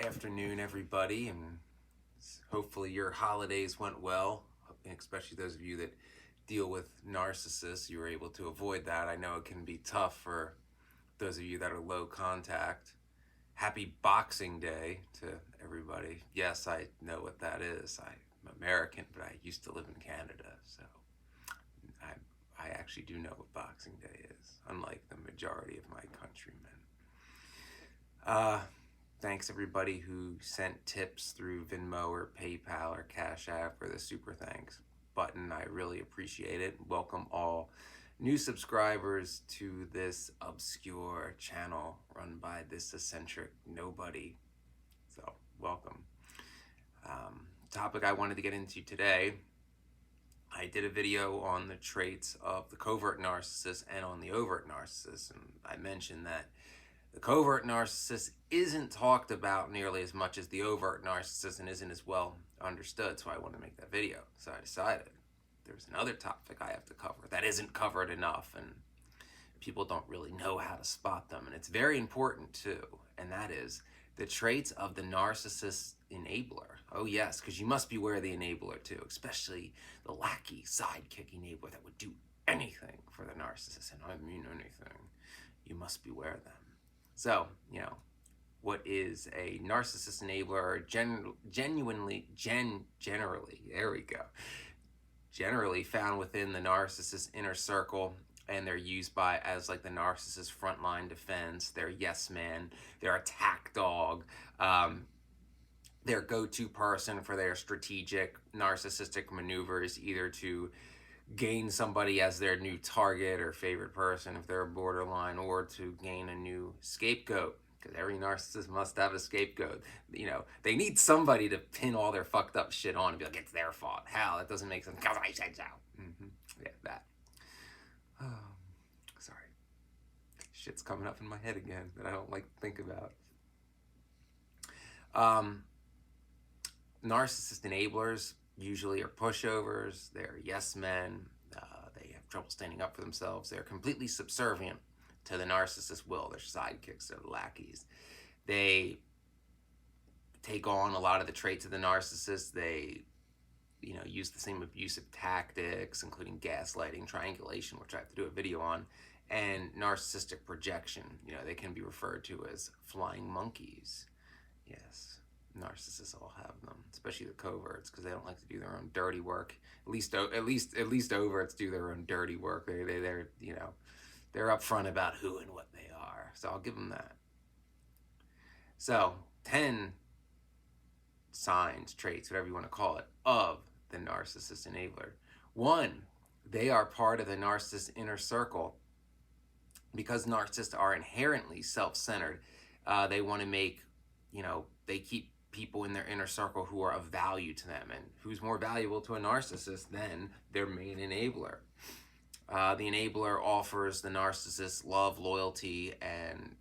afternoon, everybody, and hopefully your holidays went well, especially those of you that deal with narcissists. You were able to avoid that. I know it can be tough for those of you that are low contact. Happy Boxing Day to everybody. Yes, I know what that is. I'm American, but I used to live in Canada, so I actually do know what Boxing Day is, unlike the majority of my countrymen. Thanks everybody who sent tips through Venmo or PayPal or Cashapp or the super thanks button. I really appreciate it. Welcome all new subscribers to this obscure channel run by this eccentric nobody. So welcome. Topic I wanted to get into today. I did a video on the traits of the covert narcissist and on the overt narcissist, and I mentioned that the covert narcissist isn't talked about nearly as much as the overt narcissist and isn't as well understood, so I wanted to make that video. So I decided there's another topic I have to cover that isn't covered enough, and people don't really know how to spot them, and it's very important too, and that is the traits of the narcissist enabler. Oh yes, because you must beware the enabler too, especially the lackey, sidekick enabler that would do anything for the narcissist, and I mean anything. You must beware them. So, what is a narcissist enabler? Generally, there we go. Generally found within the narcissist inner circle, and they're used as like the narcissist frontline defense, their yes man, their attack dog, their go-to person for their strategic narcissistic maneuvers, either to gain somebody as their new target or favorite person if they're a borderline, or to gain a new scapegoat, because every narcissist must have a scapegoat. They need somebody to pin all their fucked up shit on and be like, it's their fault. Hell, that doesn't make sense because I said so. Yeah, that. Oh, sorry. Shit's coming up in my head again that I don't like to think about. Narcissist enablers usually are pushovers. They're yes men. They have trouble standing up for themselves. They're completely subservient to the narcissist's will. They're sidekicks. They're lackeys. They take on a lot of the traits of the narcissist. They use the same abusive tactics, including gaslighting, triangulation, which I have to do a video on, and narcissistic projection. They can be referred to as flying monkeys. Yes, narcissists all have them, especially the coverts, because they don't like to do their own dirty work. At least overts do their own dirty work. They're upfront about who and what they are. So I'll give them that. So 10 signs, traits, whatever you want to call it, of the narcissist enabler. 1, they are part of the narcissist inner circle. Because narcissists are inherently self-centered, they want to make, they keep people in their inner circle who are of value to them. And who's more valuable to a narcissist than their main enabler? The enabler offers the narcissist love, loyalty, and,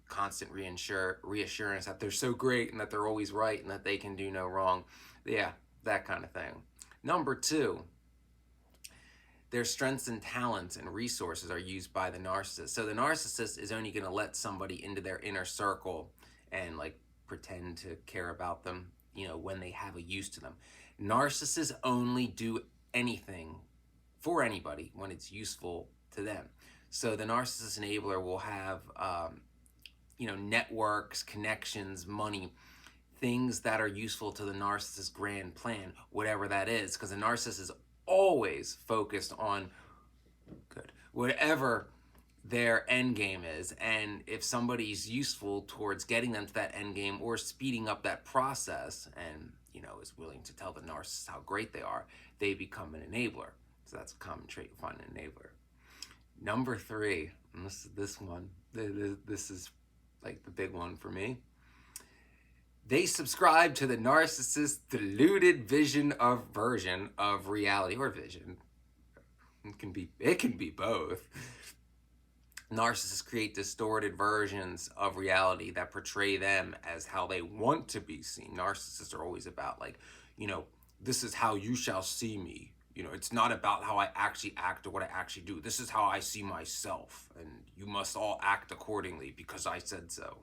constant reassurance that they're so great and that they're always right and that they can do no wrong. Yeah, that kind of thing. Number 2, their strengths and talents and resources are used by the narcissist. So the narcissist is only going to let somebody into their inner circle and pretend to care about them, when they have a use to them. Narcissists only do anything for anybody when it's useful to them. So the narcissist enabler will have, networks, connections, money, things that are useful to the narcissist's grand plan, whatever that is, because the narcissist is always focused on whatever their end game is, and if somebody's useful towards getting them to that end game or speeding up that process, and is willing to tell the narcissist how great they are, they become an enabler. So that's a common trait you find in an enabler. Number 3, and this one, this is like the big one for me. They subscribe to the narcissist's deluded version of reality, or vision. It can be both. Narcissists create distorted versions of reality that portray them as how they want to be seen. Narcissists are always about this is how you shall see me. It's not about how I actually act or what I actually do. This is how I see myself, and you must all act accordingly because I said so.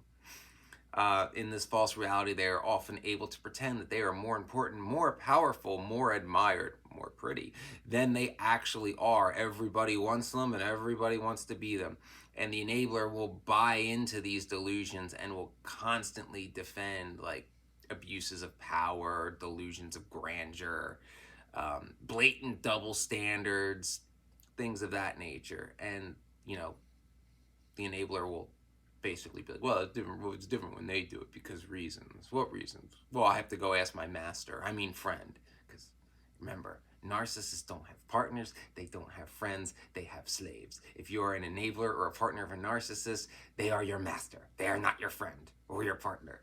In this false reality, they are often able to pretend that they are more important, more powerful, more admired, more pretty than they actually are. Everybody wants them and everybody wants to be them. And the enabler will buy into these delusions and will constantly defend like abuses of power, delusions of grandeur, blatant double standards, things of that nature. And, you know, the enabler will basically be like, well, it's different when they do it because reasons. What reasons? Well, I have to go ask my master, I mean friend. Because remember, narcissists don't have partners, they don't have friends, they have slaves. If you are an enabler or a partner of a narcissist, they are your master. They are not your friend or your partner.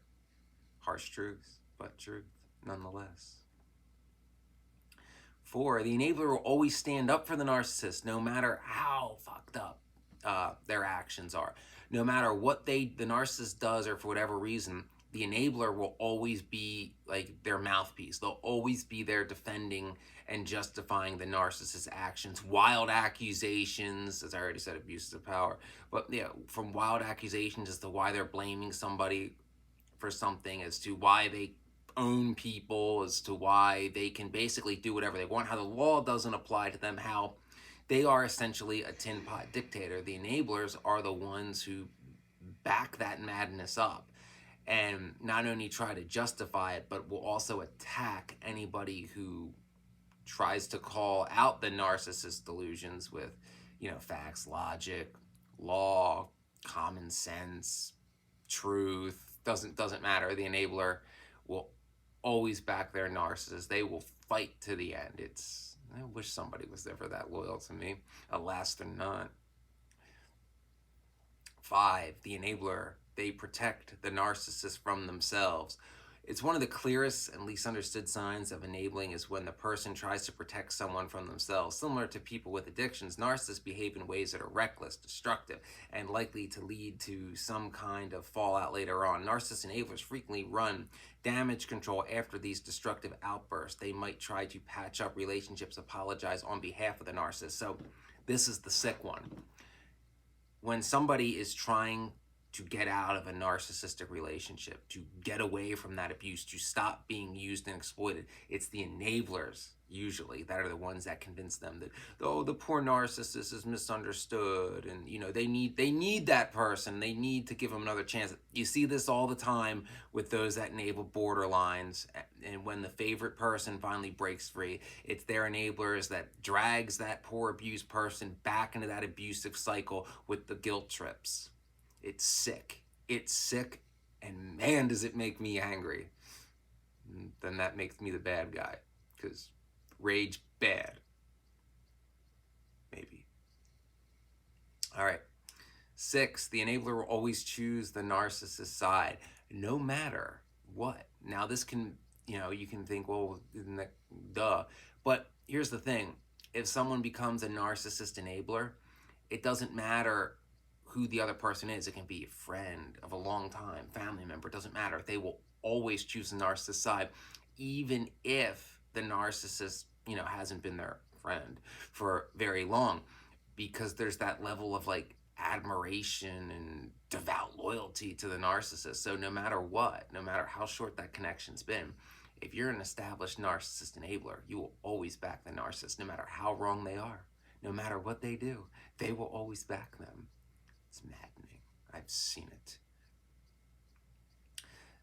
Harsh truth, but truth nonetheless. 4, the enabler will always stand up for the narcissist no matter how fucked up their actions are. No matter what the narcissist does or for whatever reason, the enabler will always be like their mouthpiece. They'll always be there defending and justifying the narcissist's actions. Wild accusations, as I already said, abuses of power. But yeah, from wild accusations as to why they're blaming somebody for something, as to why they own people, as to why they can basically do whatever they want, how the law doesn't apply to them, how they are essentially a tin pot dictator. The enablers are the ones who back that madness up and not only try to justify it, but will also attack anybody who tries to call out the narcissist delusions with, you know, facts, logic, law, common sense, truth. Doesn't matter. The enabler will always back their narcissist. They will fight to the end. I wish somebody was ever that loyal to me. Alas, they're not. 5, the enabler, they protect the narcissist from themselves. It's one of the clearest and least understood signs of enabling is when the person tries to protect someone from themselves. Similar to people with addictions, narcissists behave in ways that are reckless, destructive, and likely to lead to some kind of fallout later on. Narcissist enablers frequently run damage control after these destructive outbursts. They might try to patch up relationships, apologize on behalf of the narcissist. So this is the sick one. When somebody is trying to get out of a narcissistic relationship, to get away from that abuse, to stop being used and exploited, it's the enablers usually that are the ones that convince them that, oh, the poor narcissist is misunderstood, and you know they need that person, they need to give them another chance. You see this all the time with those that enable borderlines, and when the favorite person finally breaks free, it's their enablers that drags that poor abused person back into that abusive cycle with the guilt trips. It's sick. It's sick, and man, does it make me angry. Then that makes me the bad guy, because rage bad. Maybe. All right. 6, the enabler will always choose the narcissist side, no matter what. Now, this can, you can think, well, isn't that duh? But here's the thing. If someone becomes a narcissist enabler, it doesn't matter who the other person is. It can be a friend of a long time, family member, it doesn't matter. They will always choose the narcissist side, even if the narcissist, hasn't been their friend for very long, because there's that level of like admiration and devout loyalty to the narcissist. So no matter what, no matter how short that connection's been, if you're an established narcissist enabler, you will always back the narcissist, no matter how wrong they are, no matter what they do, they will always back them. It's maddening. I've seen it.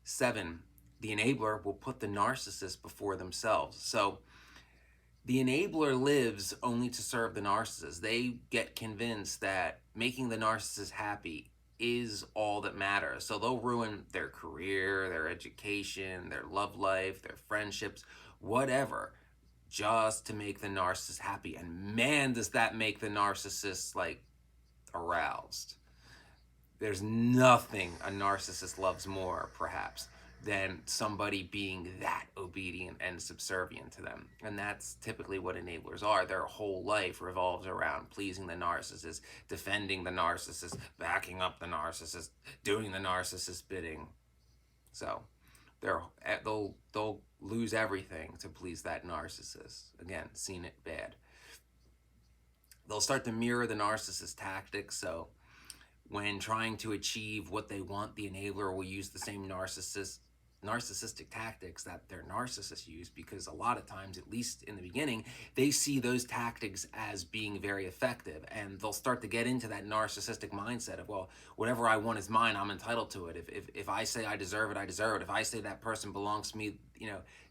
7, the enabler will put the narcissist before themselves. So the enabler lives only to serve the narcissist. They get convinced that making the narcissist happy is all that matters. So they'll ruin their career, their education, their love life, their friendships, whatever, just to make the narcissist happy. And man, does that make the narcissist like aroused. There's nothing a narcissist loves more, perhaps, than somebody being that obedient and subservient to them. And that's typically what enablers are. Their whole life revolves around pleasing the narcissist, defending the narcissist, backing up the narcissist, doing the narcissist's bidding. So they'll lose everything to please that narcissist. Again, seen it bad. They'll start to mirror the narcissist tactics. So When trying to achieve what they want, the enabler will use the same narcissistic tactics that their narcissists use, because a lot of times, at least in the beginning, they see those tactics as being very effective, and they'll start to get into that narcissistic mindset of, well, whatever I want is mine, I'm entitled to it. If I say I deserve it, I deserve it. If I say that person belongs to me,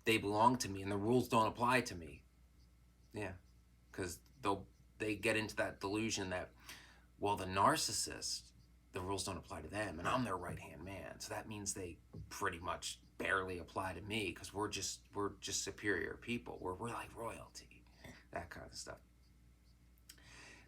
they belong to me, and the rules don't apply to me. Yeah, because they get into that delusion that, well, the narcissist, the rules don't apply to them, and I'm their right-hand man, so that means they pretty much barely apply to me, because we're just superior people. We're like royalty, that kind of stuff.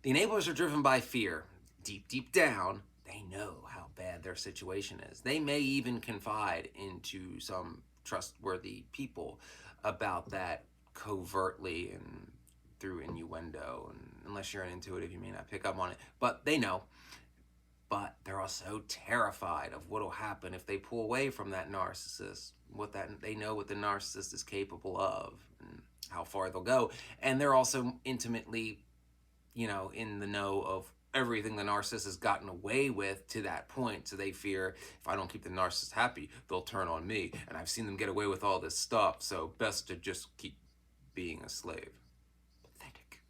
The enablers are driven by fear. Deep down, they know how bad their situation is. They may even confide into some trustworthy people about that covertly and through innuendo, and unless you're an intuitive, you may not pick up on it, but they know. But they're also terrified of what will happen if they pull away from that narcissist. They know what the narcissist is capable of and how far they'll go, and they're also intimately, in the know of everything the narcissist has gotten away with to that point. So they fear, if I don't keep the narcissist happy, they'll turn on me, and I've seen them get away with all this stuff, so best to just keep being a slave. Pathetic.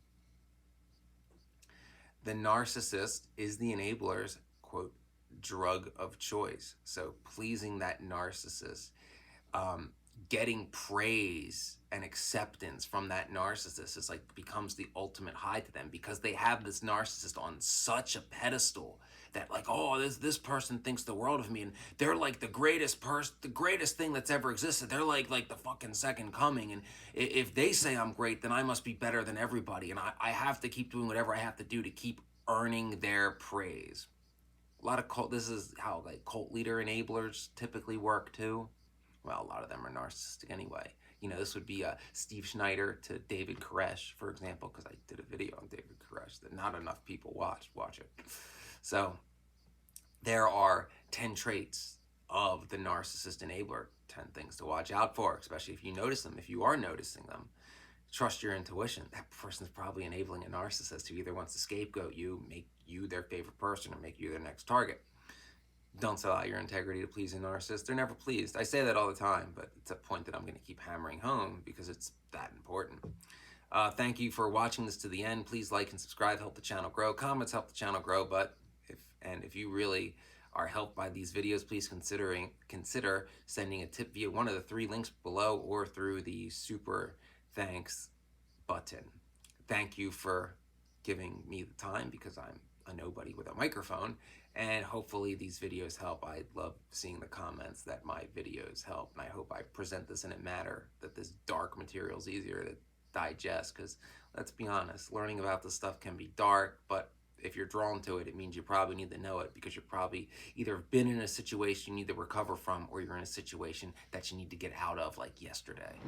The narcissist is the enabler's, quote, drug of choice. So pleasing that narcissist, getting praise and acceptance from that narcissist is like becomes the ultimate high to them, because they have this narcissist on such a pedestal that, like, oh, this person thinks the world of me, and they're like the greatest thing that's ever existed. They're like the fucking second coming, and if they say I'm great, then I must be better than everybody, and I have to keep doing whatever I have to do to keep earning their praise. A lot of this is how like cult leader enablers typically work too. Well, a lot of them are narcissistic anyway. This would be Steve Schneider to David Koresh, for example, because I did a video on David Koresh that not enough people watch it. So there are 10 traits of the narcissist enabler, 10 things to watch out for, especially if you notice them. If you are noticing them, trust your intuition. That person's probably enabling a narcissist who either wants to scapegoat you, make you their favorite person, or make you their next target. Don't sell out your integrity to please a narcissist. They're never pleased. I say that all the time, but it's a point that I'm going to keep hammering home because it's that important. Thank you for watching this to the end. Please like and subscribe, help the channel grow. Comments help the channel grow, but if you really are helped by these videos, please consider sending a tip via one of the 3 links below or through the super thanks button. Thank you for giving me the time, because I'm a nobody with a microphone, and hopefully these videos help. I love seeing the comments that my videos help, and I hope I present this in a manner that this dark material is easier to digest, because let's be honest, learning about this stuff can be dark, but if you're drawn to it, it means you probably need to know it, because you're probably either been in a situation you need to recover from, or you're in a situation that you need to get out of, like yesterday.